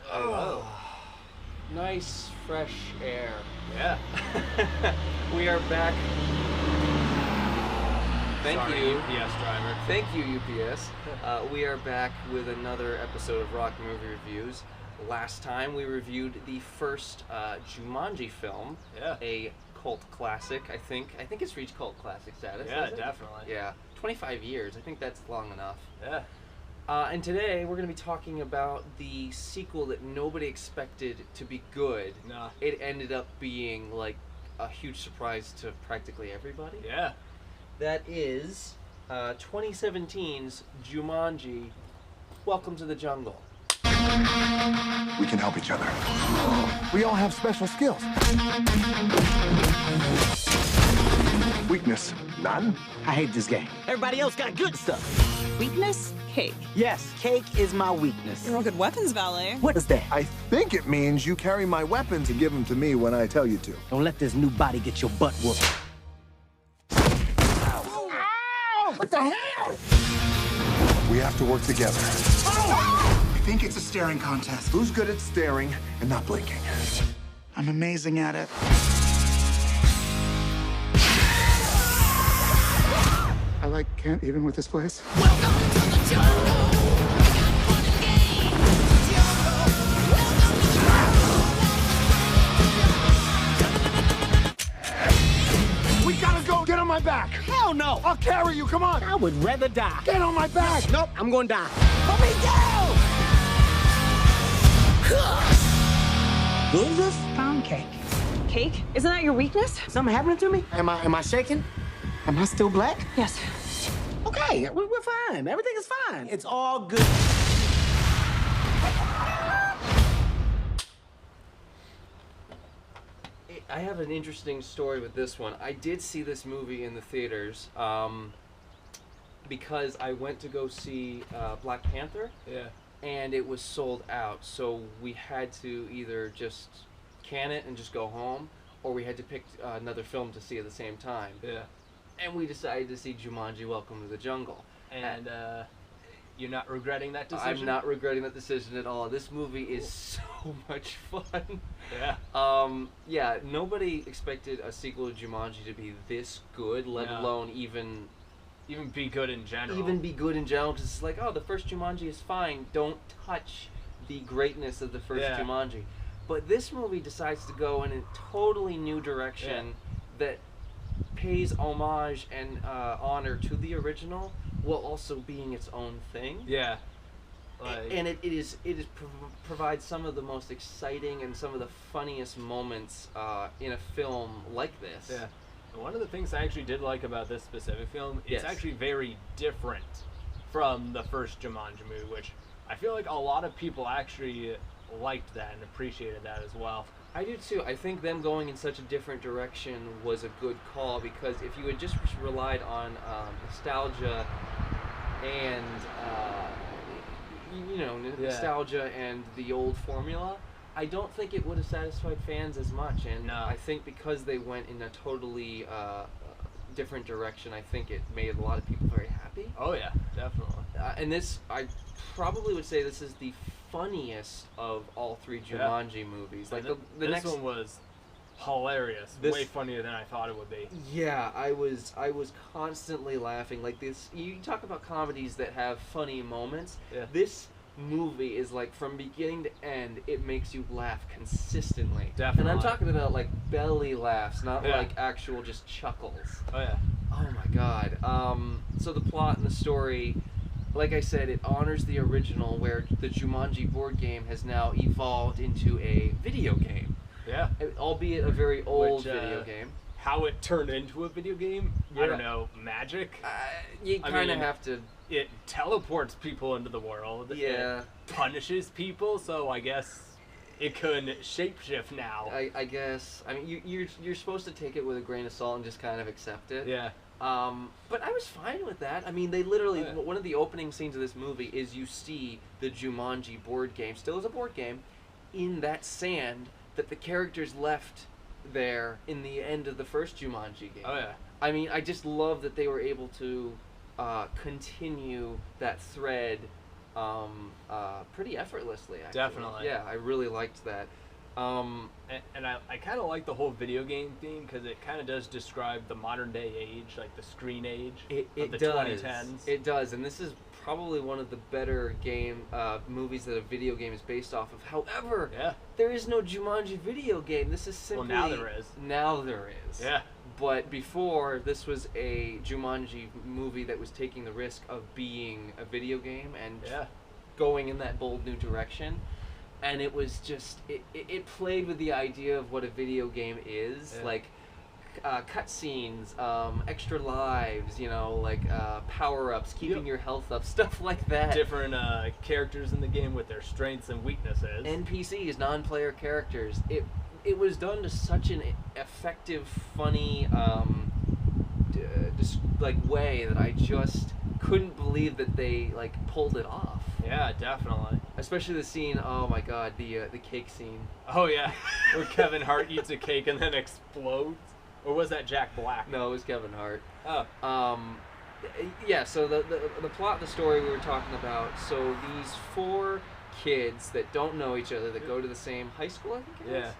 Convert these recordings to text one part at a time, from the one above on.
Hello. Nice, fresh air. Yeah. We are back. Thank Sorry, you. UPS driver. Thank you, UPS. We are back with another episode of ROC Movie Reviews. Last time we reviewed the first Jumanjii film. Yeah. A cult classic, I think. I think it's reached cult classic status. Yeah, definitely. Yeah. 25 years. I think that's long enough. Yeah. And today we're going to be talking about the sequel that nobody expected to be good. Nah. It ended up being like a huge surprise to practically everybody. Yeah. That is 2017's Jumanjii, Welcome to the Jungle. We can help each other. We all have special skills. Weakness, none. I hate this game. Everybody else got good stuff. Weakness? Cake. Yes, cake is my weakness. You're a good weapons valet. What is that? I think it means you carry my weapons and give them to me when I tell you to. Don't let this new body get your butt whooped. Ow! What the hell? We have to work together. I think it's a staring contest. Who's good at staring and not blinking? I'm amazing at it. I can't even with this place. Welcome to the jungle. We got fun and games. We gotta go. Get on my back. Hell no! I'll carry you. Come on. I would rather die. Get on my back. Nope, I'm gonna die. Let me go! Good is this? Pound cake. Cake? Isn't that your weakness? Something happening to me? Am I shaking? Am I still black? Yes. Okay, we're fine. Everything is fine. It's all good. I have an interesting story with this one. I did see this movie in the theaters because I went to go see Black Panther. Yeah. And it was sold out, so we had to either just can it and just go home, or we had to pick another film to see at the same time. Yeah. And we decided to see Jumanjii: Welcome to the Jungle. And you're not regretting that decision? I'm not regretting that decision at all. This movie is so much fun. Yeah. Yeah, nobody expected a sequel to Jumanjii to be this good, let alone even be good in general. Even be good in general, because it's like, oh, the first Jumanjii is fine. Don't touch the greatness of the first Jumanjii. But this movie decides to go in a totally new direction that pays homage and honor to the original, while also being its own thing. Yeah. Like, And it provides some of the most exciting and some of the funniest moments in a film like this. yeah. One of the things I actually did like about this specific film, it's actually very different from the first Jumanji movie, which I feel like a lot of people actually liked that and appreciated that as well. I do too. I think them going in such a different direction was a good call, because if you had just relied on nostalgia and nostalgia and the old formula, I don't think it would have satisfied fans as much. And I think because they went in a totally different direction, I think it made a lot of people very happy. Oh yeah, definitely. And this, I probably would say this is the funniest of all three Jumanji movies. Like the next one was hilarious, way funnier than I thought it would be. Yeah, I was constantly laughing. Like this, you talk about comedies that have funny moments. Yeah. This movie is like, from beginning to end, it makes you laugh consistently. Definitely. And I'm talking about like belly laughs, not like actual just chuckles. Oh yeah. Oh my god. So the plot and the story, like I said, it honors the original, where the Jumanji board game has now evolved into a video game. Yeah. Albeit a very old video game. How it turned into a video game, I don't know, magic? You kind of have to... It teleports people into the world. Yeah. It punishes people, so I guess it can shapeshift now. I guess. I mean, you're supposed to take it with a grain of salt and just kind of accept it. Yeah. But I was fine with that. I mean, they literally... One of the opening scenes of this movie is you see the Jumanji board game, still as a board game, in that sand that the characters left there in the end of the first Jumanji game. Oh yeah. I mean, I just love that they were able to continue that thread pretty effortlessly. Actually. Definitely. Yeah, I really liked that. And I kind of like the whole video game theme because it kind of does describe the modern day age, like the screen age of the 2010s. It does, and this is probably one of the better movies that a video game is based off of. However, there is no Jumanji video game. This is simply... Well, now there is. Now there is. Yeah. But before, this was a Jumanji movie that was taking the risk of being a video game and going in that bold new direction. And it was just, it played with the idea of what a video game is, like cutscenes, extra lives, you know, like power-ups, keeping your health up, stuff like that. Different characters in the game with their strengths and weaknesses. NPCs, non-player characters. It was done to such an effective, funny, way that I just couldn't believe that they pulled it off. Yeah, definitely. Especially the scene. Oh my God, the cake scene. Oh yeah, where Kevin Hart eats a cake and then explodes. Or was that Jack Black? No, it was Kevin Hart. Oh. Yeah. So the plot of the story we were talking about. So these 4 kids that don't know each other that go to the same high school, I think it is.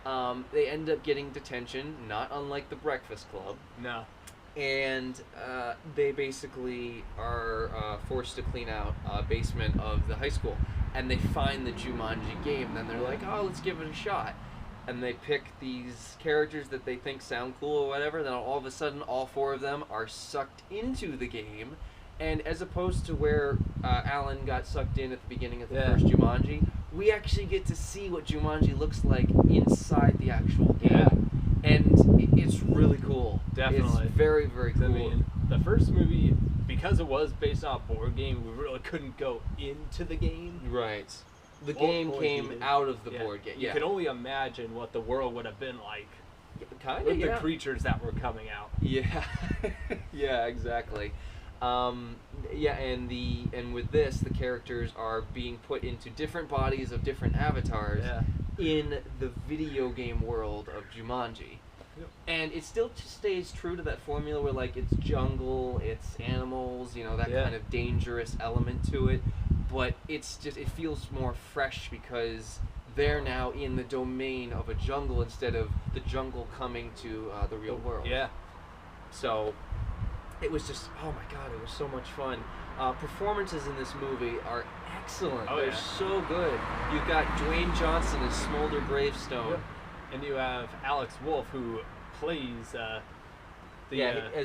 Yeah. They end up getting detention, not unlike the Breakfast Club. No. And they basically are forced to clean out a basement of the high school. And they find the Jumanji game. Then they're like, oh, let's give it a shot. And they pick these characters that they think sound cool or whatever. Then all of a sudden, all 4 of them are sucked into the game. And as opposed to where Alan got sucked in at the beginning of the first Jumanji, we actually get to see what Jumanji looks like inside the actual game. Yeah. And it's really cool. Definitely. It's very, very cool. I mean, the first movie, because it was based on a board game, we really couldn't go into the game. Right. The game came out of the board game. You could only imagine what the world would have been like. Kind with of, the creatures that were coming out. Yeah. Yeah, exactly. And with this, the characters are being put into different bodies of different avatars in the video game world of Jumanji. Yep. And it still stays true to that formula where it's jungle, it's animals, you know, that kind of dangerous element to it. But it's just, it feels more fresh because they're now in the domain of a jungle instead of the jungle coming to the real world. Yeah. So it was just, oh my God, it was so much fun. Performances in this movie are excellent. They're so good. You've got Dwayne Johnson as Smolder Gravestone. Yep. And you have Alex Wolff, who plays as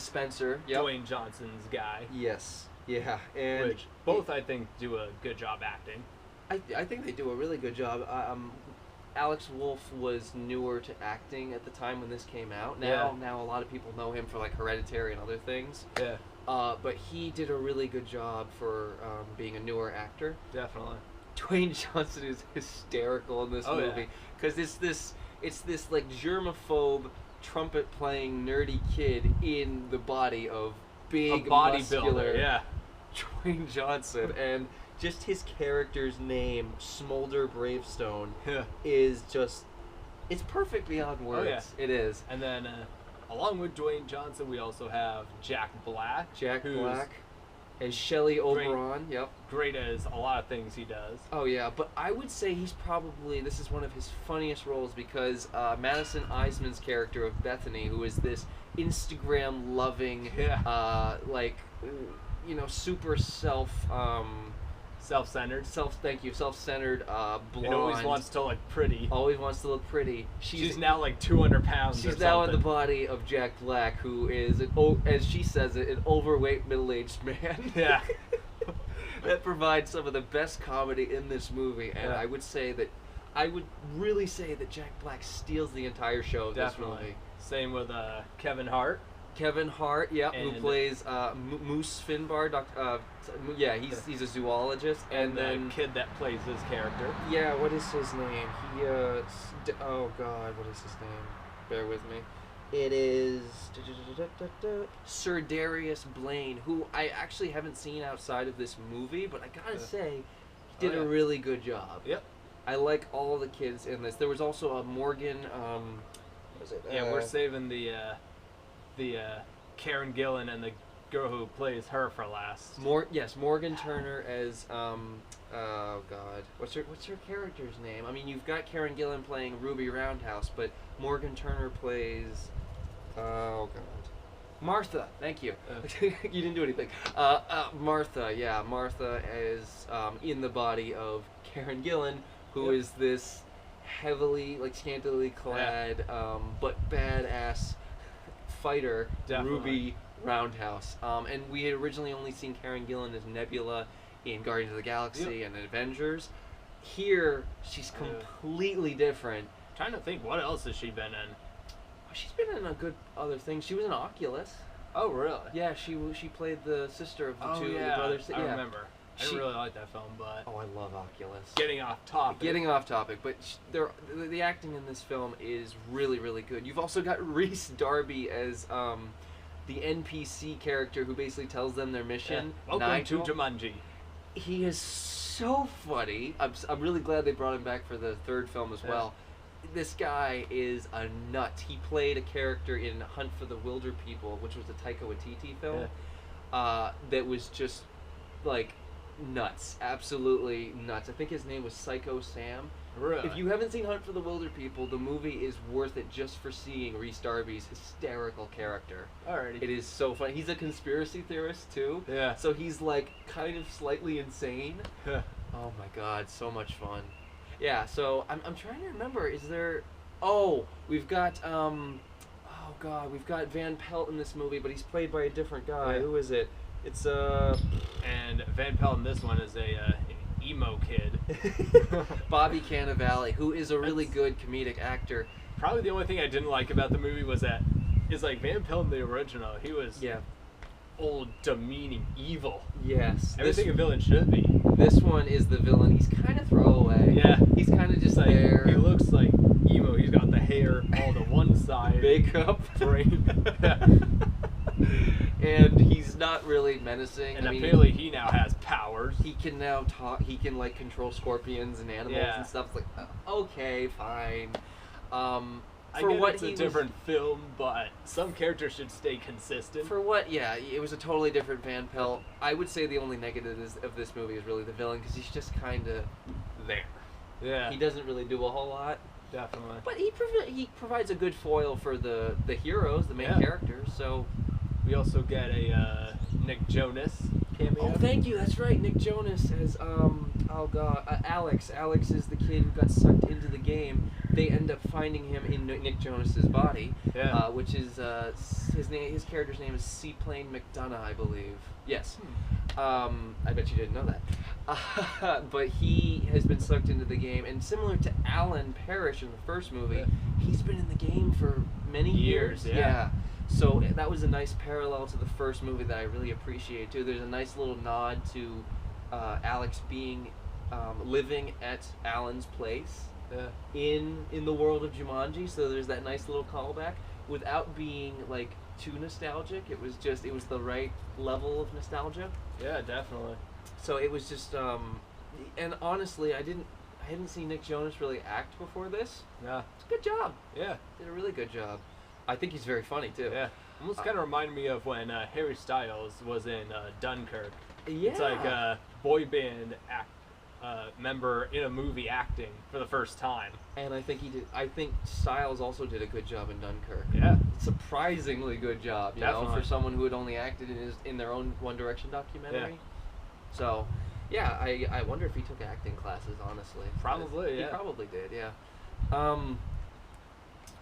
Spencer. Yep. Dwayne Johnson's guy. Yes. Yeah. And which both, I think, do a good job acting. I think they do a really good job. Alex Wolff was newer to acting at the time when this came out. Now a lot of people know him for Hereditary and other things. Yeah. But he did a really good job for being a newer actor. Definitely. Dwayne Johnson is hysterical in this movie because it's this germaphobe trumpet playing nerdy kid in the body of big muscular Dwayne Johnson, and just his character's name, Smolder Gravestone, is just, it's perfect beyond words. Oh, yeah. It is. And then along with Dwayne Johnson, we also have Jack Black. And Shelley Oberon. Yep. Great as a lot of things he does. Oh yeah, but I would say he's probably, this is one of his funniest roles because Madison Eisman's character of Bethany, who is this Instagram loving, super self-centered. Self-centered, blonde. And always wants to look pretty. Always wants to look pretty. She's now 200 pounds. She's now in the body of Jack Black, who is, as she says it, an overweight middle-aged man. Yeah. That provides some of the best comedy in this movie, and I would really say that Jack Black steals the entire show of this movie. Same with Kevin Hart. Kevin Hart, who plays Moose Finbar. He's a zoologist, and then the kid that plays his character. Yeah, what is his name? Oh God, what is his name? Bear with me. It is Sir Darius Blaine, who I actually haven't seen outside of this movie, but I gotta say, he did a really good job. Yep. I like all the kids in this. There was also a Morgan. What was it? We're saving the Karen Gillan and the girl who plays her for last. Morgan Turner as oh god, what's her character's name? I mean, you've got Karen Gillan playing Ruby Roundhouse, but Morgan Turner plays Martha. Thank you. You didn't do anything. Martha. Yeah, Martha is in the body of Karen Gillan, who is this heavily, like, scantily clad, but badass fighter, Ruby Roundhouse. And we had originally only seen Karen Gillan as Nebula in Guardians of the Galaxy and Avengers. Here, she's completely different. I'm trying to think, what else has she been in? She's been in a good other things. She was in Oculus. Oh, really? Yeah, she played the sister of the two yeah. brothers. I remember. I didn't really like that film, but... Oh, I love Oculus. Getting off topic. But the acting in this film is really, really good. You've also got Rhys Darby as the NPC character who basically tells them their mission. Yeah. Welcome Nigel. to Jumanjii. He is so funny. I'm really glad they brought him back for the third film as well. This guy is a nut. He played a character in Hunt for the Wilder People, which was a Taika Waititi film, that was just, like, nuts. Absolutely nuts. I think his name was Psycho Sam. Really? If you haven't seen Hunt for the Wilder People, the movie is worth it just for seeing Rhys Darby's hysterical character. Alrighty. It is so funny. He's a conspiracy theorist, too. Yeah. So he's, like, kind of slightly insane. Oh, my God. So much fun. Yeah, so I'm trying to remember, is there... Oh, we've got, we've got Van Pelt in this movie, but he's played by a different guy. Who is it? It's, And Van Pelt in this one is an emo kid. Bobby Cannavale, who is a really good comedic actor. Probably the only thing I didn't like about the movie was that, like, Van Pelt in the original, he was old, demeaning, evil. Yes. Everything a villain should be. This one is the villain. He's kind of throwaway. Yeah. He's kind of just like, there. He looks like emo. He's got the hair all to one side. Makeup. Brain. And he's not really menacing. And apparently he now has powers. He can now talk. He can, like, control scorpions and animals and stuff. It's like, okay, fine. I get it's a different film, but some characters should stay consistent. For what? Yeah, it was a totally different Van Pelt. I would say the only negative of this movie is really the villain, because he's just kind of there. Yeah. He doesn't really do a whole lot. Definitely. But he provides a good foil for the heroes, the main characters. So we also get a Nick Jonas cameo. Oh, thank you. That's right. Nick Jonas as Alex. Alex is the kid who got sucked into the game. They end up finding him in Nick Jonas's body, which is his character's name is Seaplane McDonough, I believe. Yes. I bet you didn't know that. But he has been sucked into the game, and similar to Alan Parrish in the first movie, he's been in the game for many years. Yeah. So that was a nice parallel to the first movie that I really appreciate too. There's a nice little nod to Alex being living at Alan's place in the world of Jumanji. So there's that nice little callback without being like too nostalgic. It was the right level of nostalgia. Yeah, definitely. So it was just and honestly, I hadn't seen Nick Jonas really act before this. Yeah, it's a good job. Yeah, did a really good job. I think he's very funny too. Yeah, almost kind of reminded me of when Harry Styles was in Dunkirk. Yeah, it's like a boy band member in a movie acting for the first time. And I think he did. I think Styles also did a good job in Dunkirk. Yeah, surprisingly good job. You know, for someone who had only acted in their own One Direction documentary. Yeah. So, yeah, I wonder if he took acting classes. Honestly, probably. He probably did. Yeah.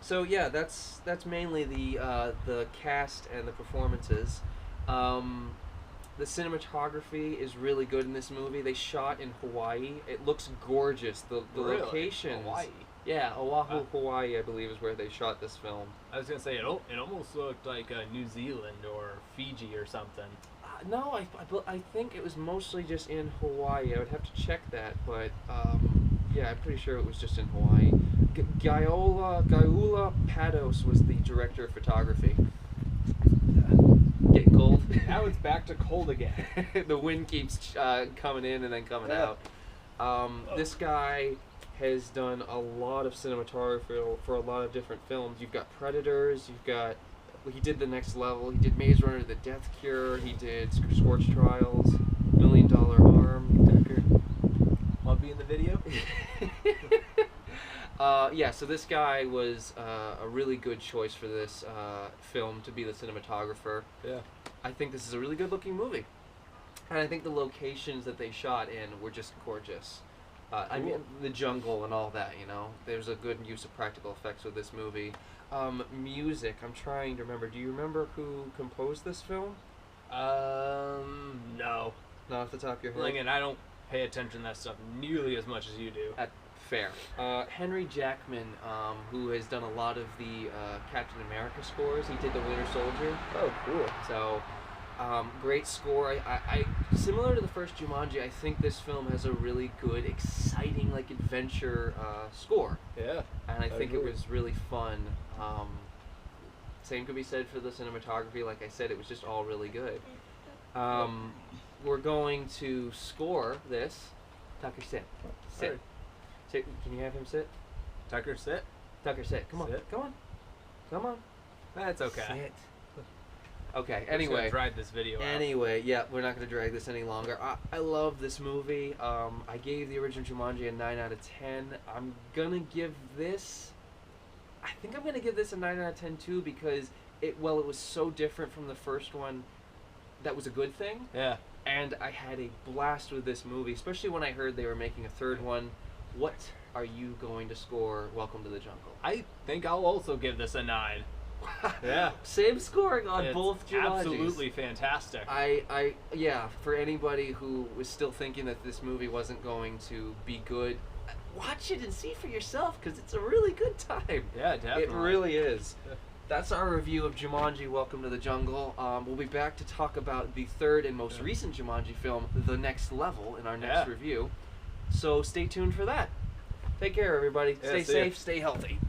So yeah, that's mainly the cast and the performances. The cinematography is really good in this movie. They shot in Hawaii. It looks gorgeous. The really? Locations. Hawaii. Yeah, Oahu, Hawaii, I believe, is where they shot this film. I was gonna say it almost looked like New Zealand or Fiji or something. No, I think it was mostly just in Hawaii. I would have to check that, but yeah, I'm pretty sure it was just in Hawaii. Gaula Pados was the director of photography. Getting cold. Now it's back to cold again. The wind keeps coming in and then coming out. This guy has done a lot of cinematography for a lot of different films. You've got Predators, you've got he did The Next Level. He did Maze Runner: The Death Cure. He did Scorch Trials, $1 Million Arm. Tucker, want to be in the video? Yeah, so this guy was a really good choice for this film to be the cinematographer. Yeah. I think this is a really good-looking movie. And I think the locations that they shot in were just gorgeous. I mean, the jungle and all that, you know. There's a good use of practical effects with this movie. Music, I'm trying to remember. Do you remember who composed this film? No. Not off the top of your head? Again, I don't pay attention to that stuff nearly as much as you do. Fair. Henry Jackman, who has done a lot of the Captain America scores. He did The Winter Soldier. Oh, cool. So, great score. I similar to the first Jumanji, I think this film has a really good, exciting, like, adventure score. Yeah. And I think it was really fun. Same could be said for the cinematography. Like I said, it was just all really good. We're going to score this. Tucker, sit. Sit. Alright. Sit. Can you have him sit? Tucker, sit. Tucker, sit. Come on. Sit. Come on. Come on. That's okay. Sit. Okay, Just gonna anyway. drag this video out. Anyway, yeah, we're not going to drag this any longer. I love this movie. I gave the original Jumanji a 9 out of 10. I'm going to give this... I think I'm going to give this a 9 out of 10 too, because it was so different from the first one, that was a good thing. Yeah. And I had a blast with this movie, especially when I heard they were making a third one. What are you going to score Welcome to the Jungle? I think I'll also give this a 9. Yeah. Same scoring on It's both Jumanjis. absolutely fantastic. Yeah, for anybody who was still thinking that this movie wasn't going to be good, watch it and see for yourself, because it's a really good time. Yeah, definitely. It really is. That's our review of Jumanji, Welcome to the Jungle. We'll be back to talk about the third and most recent Jumanji film, The Next Level, in our next review. So stay tuned for that. Take care, everybody. Yeah, Stay see ya. safe, stay healthy.